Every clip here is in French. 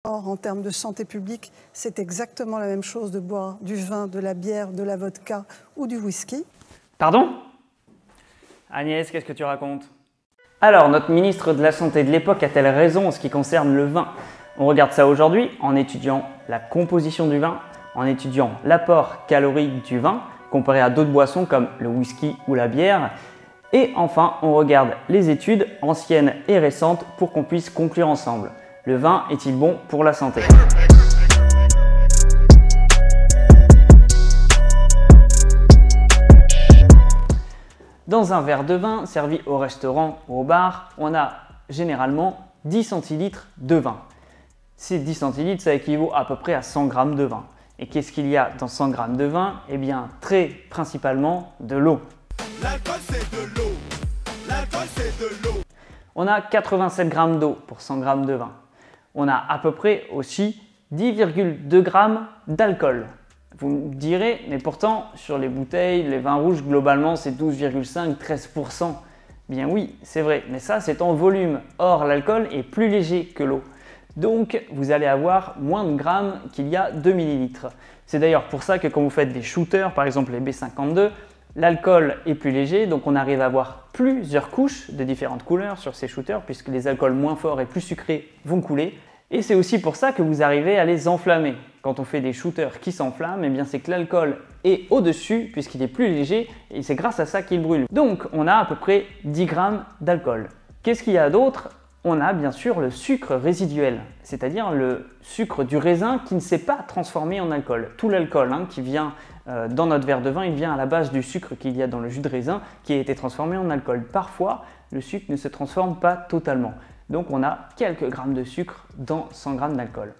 Or, en termes de santé publique, c'est exactement la même chose de boire du vin, de la bière, de la vodka ou du whisky. Pardon? Agnès, qu'est-ce que tu racontes? Alors, notre ministre de la Santé de l'époque a-t-elle raison en ce qui concerne le vin? On regarde ça aujourd'hui en étudiant la composition du vin, en étudiant l'apport calorique du vin comparé à d'autres boissons comme le whisky ou la bière. Et enfin, on regarde les études anciennes et récentes pour qu'on puisse conclure ensemble. Le vin est-il bon pour la santé? Dans un verre de vin servi au restaurant ou au bar, on a généralement 10 centilitres de vin. Ces 10 centilitres, ça équivaut à peu près à 100 grammes de vin. Et qu'est-ce qu'il y a dans 100 grammes de vin? Eh bien, très principalement de l'eau. L'alcool c'est de l'eau. L'alcool c'est de l'eau. On a 87 grammes d'eau pour 100 grammes de vin. On a à peu près aussi 10,2 grammes d'alcool. Vous me direz, mais pourtant, sur les bouteilles, les vins rouges, globalement, c'est 12,5-13%. Bien oui, c'est vrai, mais ça, c'est en volume. Or, l'alcool est plus léger que l'eau. Donc, vous allez avoir moins de grammes qu'il y a 2 millilitres. C'est d'ailleurs pour ça que quand vous faites des shooters, par exemple les B52, l'alcool est plus léger, donc on arrive à avoir plusieurs couches de différentes couleurs sur ces shooters, puisque les alcools moins forts et plus sucrés vont couler. Et c'est aussi pour ça que vous arrivez à les enflammer. Quand on fait des shooters qui s'enflamment, eh bien c'est que l'alcool est au-dessus, puisqu'il est plus léger, et c'est grâce à ça qu'il brûle. Donc on a à peu près 10 grammes d'alcool. Qu'est-ce qu'il y a d'autre? On a bien sûr le sucre résiduel, c'est-à-dire le sucre du raisin qui ne s'est pas transformé en alcool. Tout l'alcool qui vient dans notre verre de vin, il vient à la base du sucre qu'il y a dans le jus de raisin qui a été transformé en alcool. Parfois, le sucre ne se transforme pas totalement. Donc on a quelques grammes de sucre dans 100 grammes d'alcool.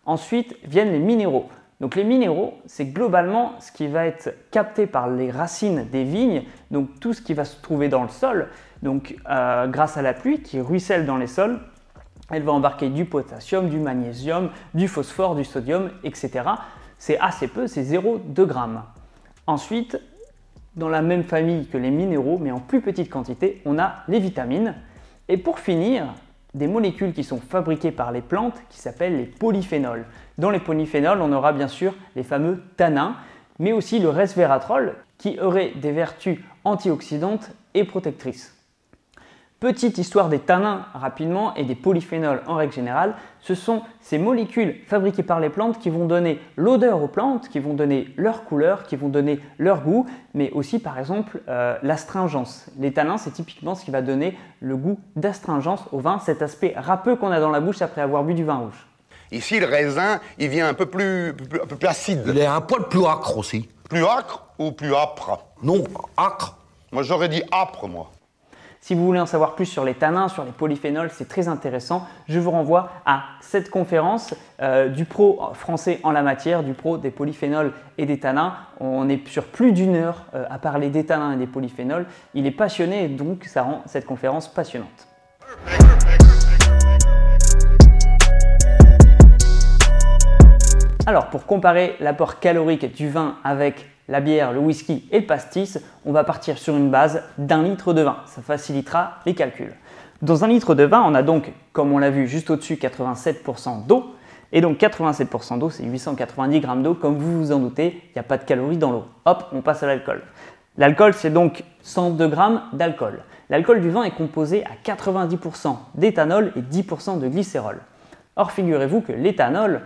Ensuite viennent les minéraux. Donc les minéraux, c'est globalement ce qui va être capté par les racines des vignes, donc tout ce qui va se trouver dans le sol. Donc grâce à la pluie qui ruisselle dans les sols, elle va embarquer du potassium, du magnésium, du phosphore, du sodium, etc. C'est assez peu, c'est 0,2 grammes. Ensuite, dans la même famille que les minéraux, mais en plus petite quantité, on a les vitamines. Et pour finir, des molécules qui sont fabriquées par les plantes qui s'appellent les polyphénols. Dans les polyphénols, on aura bien sûr les fameux tannins, mais aussi le resveratrol qui aurait des vertus antioxydantes et protectrices. Petite histoire des tannins rapidement et des polyphénols en règle générale, ce sont ces molécules fabriquées par les plantes qui vont donner l'odeur aux plantes, qui vont donner leur couleur, qui vont donner leur goût, mais aussi par exemple l'astringence. Les tannins, c'est typiquement ce qui va donner le goût d'astringence au vin, cet aspect râpeux qu'on a dans la bouche après avoir bu du vin rouge. Ici, le raisin, il vient un peu plus acide. Il est un poil plus acre aussi. Plus acre ou plus âpre? Non, acre. Moi, j'aurais dit âpre, moi. Si vous voulez en savoir plus sur les tannins, sur les polyphénols, c'est très intéressant. Je vous renvoie à cette conférence du pro français en la matière, du pro des polyphénols et des tannins. On est sur plus d'1 heure à parler des tannins et des polyphénols. Il est passionné, donc ça rend cette conférence passionnante. Alors, pour comparer l'apport calorique du vin avec la bière, le whisky et le pastis, on va partir sur une base d'1 litre de vin. Ça facilitera les calculs. Dans 1 litre de vin, on a donc, comme on l'a vu juste au-dessus, 87% d'eau. Et donc 87% d'eau, c'est 890 grammes d'eau. Comme vous vous en doutez, il n'y a pas de calories dans l'eau. Hop, on passe à l'alcool. L'alcool, c'est donc 102 grammes d'alcool. L'alcool du vin est composé à 90% d'éthanol et 10% de glycérol. Or, figurez-vous que l'éthanol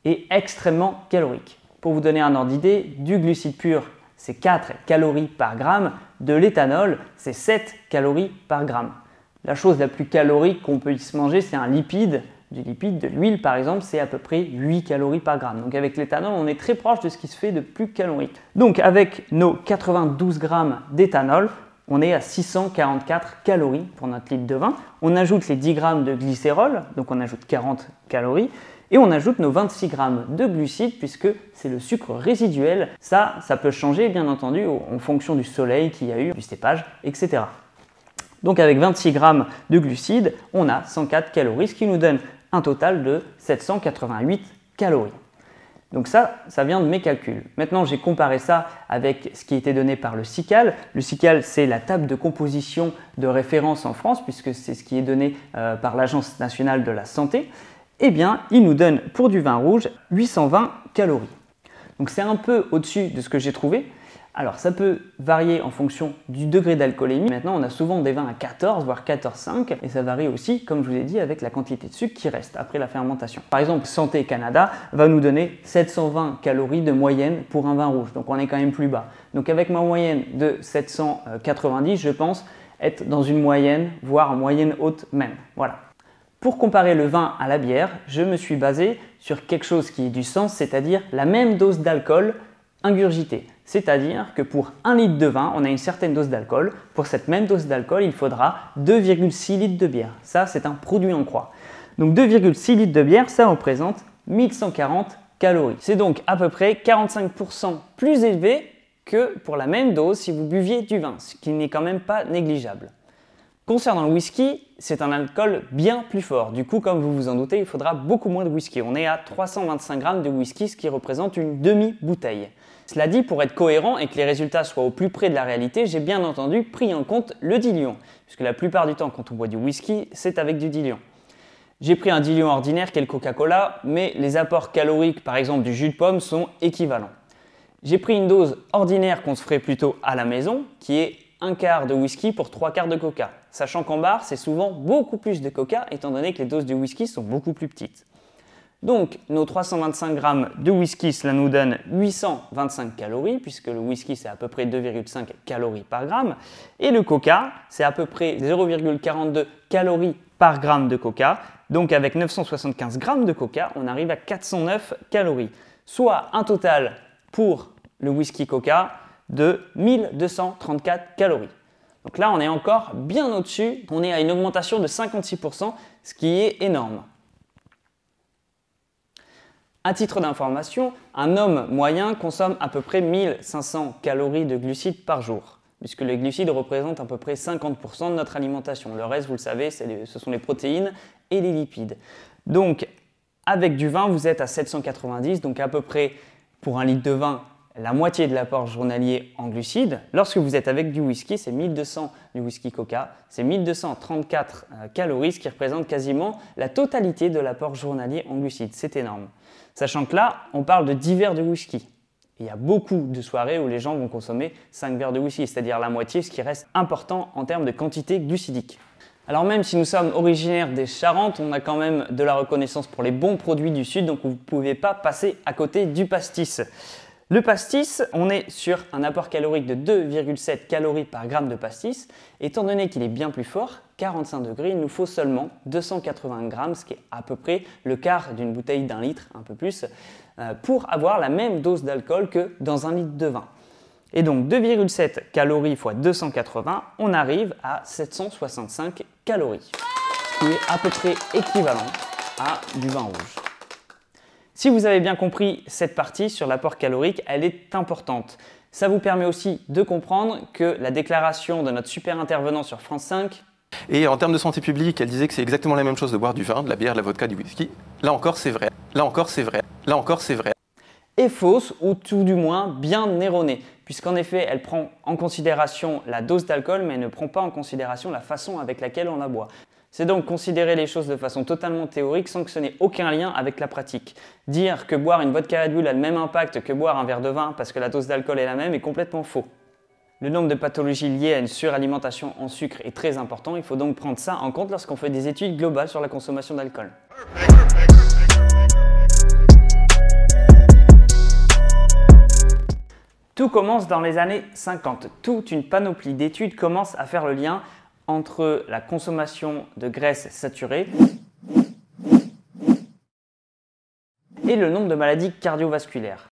est extrêmement calorique. Pour vous donner un ordre d'idée, du glucide pur, c'est 4 calories par gramme, de l'éthanol, c'est 7 calories par gramme. La chose la plus calorique qu'on peut y se manger, c'est un lipide. Du lipide, de l'huile par exemple, c'est à peu près 8 calories par gramme. Donc avec l'éthanol, on est très proche de ce qui se fait de plus calorique. Donc avec nos 92 grammes d'éthanol, on est à 644 calories pour notre litre de vin. On ajoute les 10 grammes de glycérol, donc on ajoute 40 calories. Et on ajoute nos 26 grammes de glucides puisque c'est le sucre résiduel. Ça peut changer bien entendu en fonction du soleil qu'il y a eu, du cépage, etc. Donc avec 26 grammes de glucides, on a 104 calories, ce qui nous donne un total de 788 calories. Donc ça vient de mes calculs. Maintenant, j'ai comparé ça avec ce qui était donné par le SICAL. Le SICAL, c'est la table de composition de référence en France puisque c'est ce qui est donné par l'Agence nationale de la santé. eh bien, il nous donne pour du vin rouge 820 calories. Donc c'est un peu au-dessus de ce que j'ai trouvé. Alors ça peut varier en fonction du degré d'alcoolémie. Maintenant on a souvent des vins à 14 voire 14,5 et ça varie aussi, comme je vous l'ai dit, avec la quantité de sucre qui reste après la fermentation. Par exemple Santé Canada va nous donner 720 calories de moyenne pour un vin rouge, donc on est quand même plus bas. Donc avec ma moyenne de 790, je pense être dans une moyenne, voire en moyenne haute même. Voilà. Pour comparer le vin à la bière, je me suis basé sur quelque chose qui ait du sens, c'est-à-dire la même dose d'alcool ingurgitée. C'est-à-dire que pour 1 litre de vin, on a une certaine dose d'alcool. Pour cette même dose d'alcool, il faudra 2,6 litres de bière. Ça, c'est un produit en croix. Donc 2,6 litres de bière, ça représente 1140 calories. C'est donc à peu près 45% plus élevé que pour la même dose si vous buviez du vin, ce qui n'est quand même pas négligeable. Concernant le whisky, c'est un alcool bien plus fort. Du coup, comme vous vous en doutez, il faudra beaucoup moins de whisky. On est à 325 grammes de whisky, ce qui représente une demi-bouteille. Cela dit, pour être cohérent et que les résultats soient au plus près de la réalité, j'ai bien entendu pris en compte le diluant, puisque la plupart du temps, quand on boit du whisky, c'est avec du diluant. J'ai pris un diluant ordinaire qui est le Coca-Cola, mais les apports caloriques, par exemple du jus de pomme, sont équivalents. J'ai pris une dose ordinaire qu'on se ferait plutôt à la maison, qui est 1 quart de whisky pour 3 quarts de coca. Sachant qu'en bar, c'est souvent beaucoup plus de coca, étant donné que les doses de whisky sont beaucoup plus petites. Donc, nos 325 grammes de whisky, cela nous donne 825 calories, puisque le whisky, c'est à peu près 2,5 calories par gramme. Et le coca, c'est à peu près 0,42 calories par gramme de coca. Donc, avec 975 grammes de coca, on arrive à 409 calories. Soit un total pour le whisky coca de 1234 calories. Donc là, on est encore bien au-dessus. On est à une augmentation de 56%, ce qui est énorme. À titre d'information, un homme moyen consomme à peu près 1500 calories de glucides par jour, puisque les glucides représentent à peu près 50% de notre alimentation. Le reste, vous le savez, ce sont les protéines et les lipides. Donc, avec du vin, vous êtes à 790, donc à peu près pour 1 litre de vin, la moitié de l'apport journalier en glucides. Lorsque vous êtes avec du whisky, c'est 1200 du whisky coca, c'est 1234 calories, ce qui représente quasiment la totalité de l'apport journalier en glucides. C'est énorme. Sachant que là, on parle de 10 verres de whisky. Il y a beaucoup de soirées où les gens vont consommer 5 verres de whisky, c'est-à-dire la moitié, ce qui reste important en termes de quantité glucidique. Alors même si nous sommes originaires des Charentes, on a quand même de la reconnaissance pour les bons produits du Sud, donc vous ne pouvez pas passer à côté du pastis. Le pastis, on est sur un apport calorique de 2,7 calories par gramme de pastis. Étant donné qu'il est bien plus fort, 45 degrés, il nous faut seulement 280 grammes, ce qui est à peu près le quart d'une bouteille d'1 litre, un peu plus, pour avoir la même dose d'alcool que dans 1 litre de vin. Et donc 2,7 calories x 280, on arrive à 765 calories, ce qui est à peu près équivalent à du vin rouge. Si vous avez bien compris cette partie sur l'apport calorique, elle est importante. Ça vous permet aussi de comprendre que la déclaration de notre super intervenant sur France 5... Et en termes de santé publique, elle disait que c'est exactement la même chose de boire du vin, de la bière, de la vodka, du whisky. Là encore, c'est vrai. Là encore, c'est vrai. Là encore, c'est vrai. Est fausse, ou tout du moins bien erronée, puisqu'en effet, elle prend en considération la dose d'alcool, mais elle ne prend pas en considération la façon avec laquelle on la boit. C'est donc considérer les choses de façon totalement théorique sans que ce n'ait aucun lien avec la pratique. Dire que boire une vodka Red Bull a le même impact que boire un verre de vin parce que la dose d'alcool est la même est complètement faux. Le nombre de pathologies liées à une suralimentation en sucre est très important, il faut donc prendre ça en compte lorsqu'on fait des études globales sur la consommation d'alcool. Tout commence dans les années 50. Toute une panoplie d'études commence à faire le lien entre la consommation de graisses saturées et le nombre de maladies cardiovasculaires.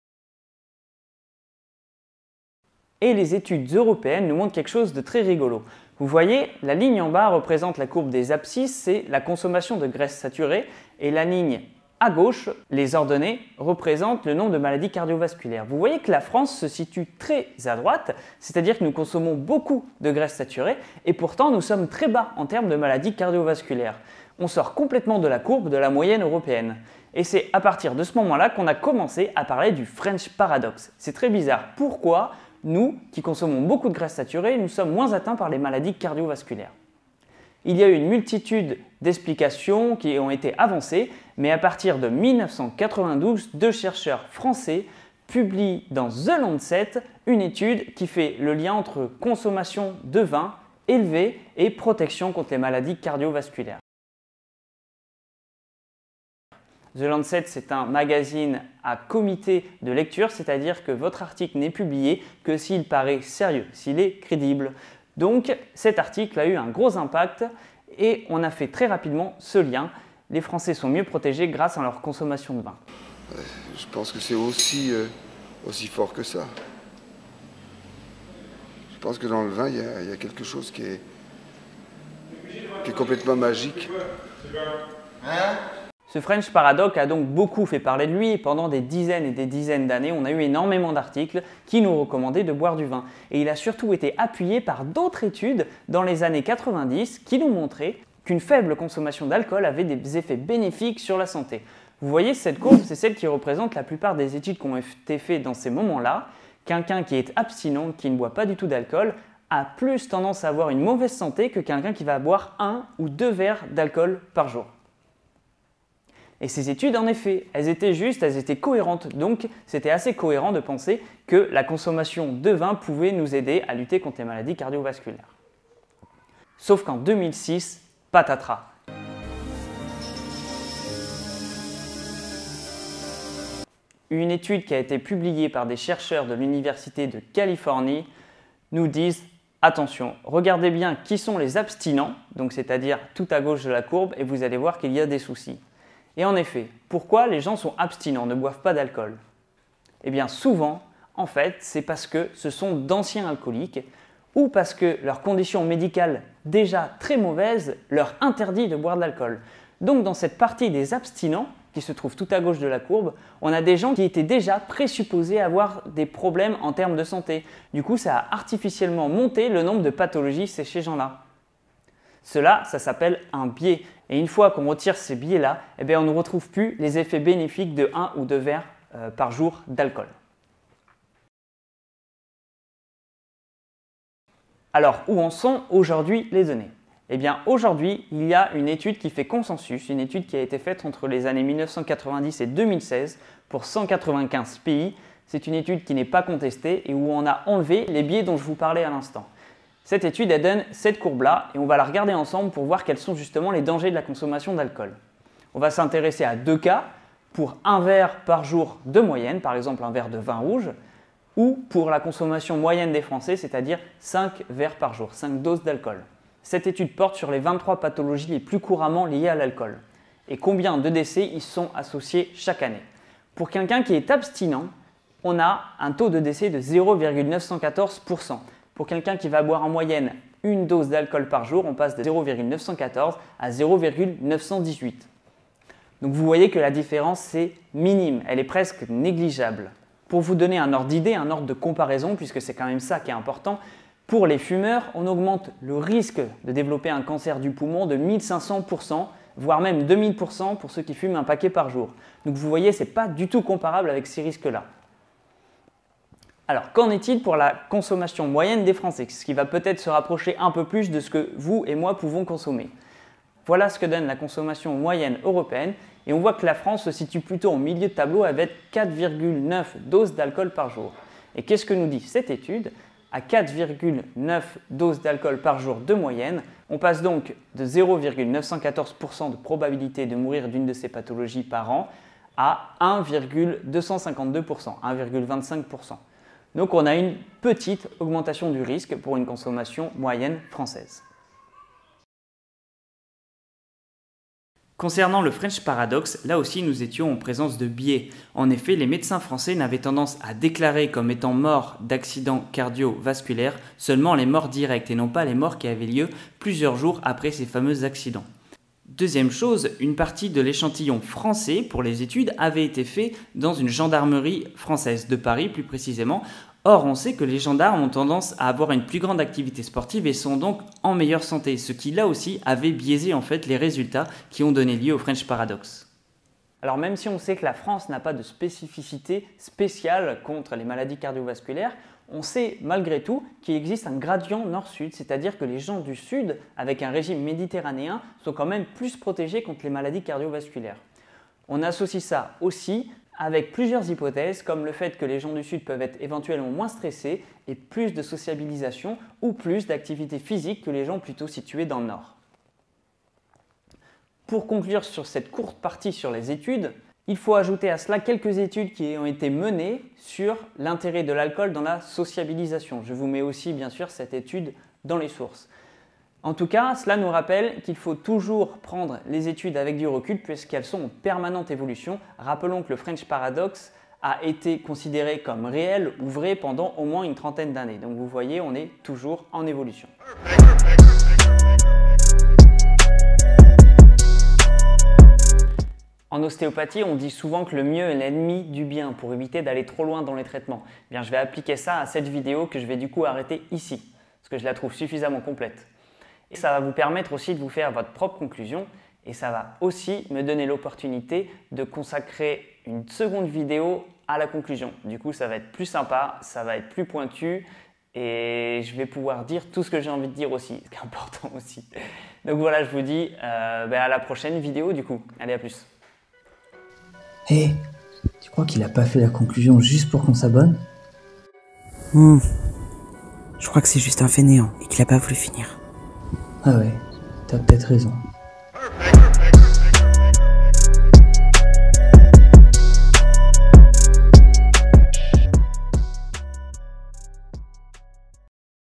Et les études européennes nous montrent quelque chose de très rigolo. Vous voyez, la ligne en bas représente la courbe des abscisses, c'est la consommation de graisses saturées, et la ligne à gauche, les ordonnées, représentent le nombre de maladies cardiovasculaires. Vous voyez que la France se situe très à droite, c'est-à-dire que nous consommons beaucoup de graisses saturées et pourtant nous sommes très bas en termes de maladies cardiovasculaires. On sort complètement de la courbe de la moyenne européenne. Et c'est à partir de ce moment-là qu'on a commencé à parler du French Paradox. C'est très bizarre. Pourquoi nous, qui consommons beaucoup de graisses saturées, nous sommes moins atteints par les maladies cardiovasculaires ? Il y a eu une multitude d'explications qui ont été avancées, mais à partir de 1992, 2 chercheurs français publient dans The Lancet une étude qui fait le lien entre consommation de vin élevée et protection contre les maladies cardiovasculaires. The Lancet, c'est un magazine à comité de lecture, c'est-à-dire que votre article n'est publié que s'il paraît sérieux, s'il est crédible. Donc cet article a eu un gros impact et on a fait très rapidement ce lien. Les Français sont mieux protégés grâce à leur consommation de vin. Je pense que c'est aussi fort que ça. Je pense que dans le vin, il y a quelque chose qui est complètement magique. Ce French Paradox a donc beaucoup fait parler de lui et pendant des dizaines et des dizaines d'années, on a eu énormément d'articles qui nous recommandaient de boire du vin. Et il a surtout été appuyé par d'autres études dans les années 90 qui nous montraient qu'une faible consommation d'alcool avait des effets bénéfiques sur la santé. Vous voyez, cette courbe, c'est celle qui représente la plupart des études qui ont été faites dans ces moments-là. Quelqu'un qui est abstinent, qui ne boit pas du tout d'alcool, a plus tendance à avoir une mauvaise santé que quelqu'un qui va boire 1 ou 2 verres d'alcool par jour. Et ces études, en effet, elles étaient justes, elles étaient cohérentes. Donc, c'était assez cohérent de penser que la consommation de vin pouvait nous aider à lutter contre les maladies cardiovasculaires. Sauf qu'en 2006, patatras. Une étude qui a été publiée par des chercheurs de l'Université de Californie nous dit attention, regardez bien qui sont les abstinents, donc c'est-à-dire tout à gauche de la courbe, et vous allez voir qu'il y a des soucis. Et en effet, pourquoi les gens sont abstinents, ne boivent pas d'alcool? Eh bien souvent, en fait, c'est parce que ce sont d'anciens alcooliques ou parce que leur condition médicale déjà très mauvaise leur interdit de boire de l'alcool. Donc dans cette partie des abstinents, qui se trouve tout à gauche de la courbe, on a des gens qui étaient déjà présupposés avoir des problèmes en termes de santé. Du coup, ça a artificiellement monté le nombre de pathologies chez ces gens-là. Cela, ça s'appelle un biais. Et une fois qu'on retire ces biais-là, eh bien, on ne retrouve plus les effets bénéfiques de 1 ou 2 verres par jour d'alcool. Alors, où en sont aujourd'hui les données? Eh bien, aujourd'hui, il y a une étude qui fait consensus, une étude qui a été faite entre les années 1990 et 2016 pour 195 pays. C'est une étude qui n'est pas contestée et où on a enlevé les biais dont je vous parlais à l'instant. Cette étude, elle donne cette courbe-là et on va la regarder ensemble pour voir quels sont justement les dangers de la consommation d'alcool. On va s'intéresser à 2 cas, pour 1 verre par jour de moyenne, par exemple un verre de vin rouge, ou pour la consommation moyenne des Français, c'est-à-dire 5 verres par jour, 5 doses d'alcool. Cette étude porte sur les 23 pathologies les plus couramment liées à l'alcool et combien de décès y sont associés chaque année. Pour quelqu'un qui est abstinent, on a un taux de décès de 0,914%. Pour quelqu'un qui va boire en moyenne une dose d'alcool par jour, on passe de 0,914 à 0,918. Donc vous voyez que la différence est minime, elle est presque négligeable. Pour vous donner un ordre d'idée, un ordre de comparaison, puisque c'est quand même ça qui est important, pour les fumeurs, on augmente le risque de développer un cancer du poumon de 1500%, voire même 2000% pour ceux qui fument un paquet par jour. Donc vous voyez, ce n'est pas du tout comparable avec ces risques-là. Alors, qu'en est-il pour la consommation moyenne des Français, ce qui va peut-être se rapprocher un peu plus de ce que vous et moi pouvons consommer? Voilà ce que donne la consommation moyenne européenne et on voit que la France se situe plutôt au milieu de tableau avec 4,9 doses d'alcool par jour. Et qu'est-ce que nous dit cette étude? À 4,9 doses d'alcool par jour de moyenne, on passe donc de 0,914% de probabilité de mourir d'une de ces pathologies par an à 1,252%, 1,25%. Donc on a une petite augmentation du risque pour une consommation moyenne française. Concernant le French Paradox, là aussi nous étions en présence de biais. En effet, les médecins français n'avaient tendance à déclarer comme étant morts d'accidents cardiovasculaires seulement les morts directes et non pas les morts qui avaient lieu plusieurs jours après ces fameux accidents. Deuxième chose, une partie de l'échantillon français pour les études avait été fait dans une gendarmerie française, de Paris plus précisément. Or, on sait que les gendarmes ont tendance à avoir une plus grande activité sportive et sont donc en meilleure santé, ce qui là aussi avait biaisé en fait les résultats qui ont donné lieu au French Paradox. Alors même si on sait que la France n'a pas de spécificité spéciale contre les maladies cardiovasculaires, On sait malgré tout qu'il existe un gradient nord-sud, c'est-à-dire que les gens du sud, avec un régime méditerranéen, sont quand même plus protégés contre les maladies cardiovasculaires. On associe ça aussi avec plusieurs hypothèses, comme le fait que les gens du sud peuvent être éventuellement moins stressés et plus de sociabilisation ou plus d'activité physique que les gens plutôt situés dans le nord. Pour conclure sur cette courte partie sur les études, il faut ajouter à cela quelques études qui ont été menées sur l'intérêt de l'alcool dans la sociabilisation. Je vous mets aussi bien sûr cette étude dans les sources. En tout cas, cela nous rappelle qu'il faut toujours prendre les études avec du recul puisqu'elles sont en permanente évolution. Rappelons que le French Paradox a été considéré comme réel ou vrai pendant au moins une trentaine d'années. Donc vous voyez, on est toujours en évolution. En ostéopathie, on dit souvent que le mieux est l'ennemi du bien pour éviter d'aller trop loin dans les traitements. Bien, je vais appliquer ça à cette vidéo que je vais du coup arrêter ici parce que je la trouve suffisamment complète. Et ça va vous permettre aussi de vous faire votre propre conclusion et ça va aussi me donner l'opportunité de consacrer une seconde vidéo à la conclusion. Du coup, ça va être plus sympa, ça va être plus pointu et je vais pouvoir dire tout ce que j'ai envie de dire aussi, ce qui est important aussi. Donc voilà, je vous dis à la prochaine vidéo du coup. Allez, à plus. Hé, tu crois qu'il a pas fait la conclusion juste pour qu'on s'abonne? Je crois que c'est juste un fainéant et qu'il a pas voulu finir. Ah ouais, t'as peut-être raison.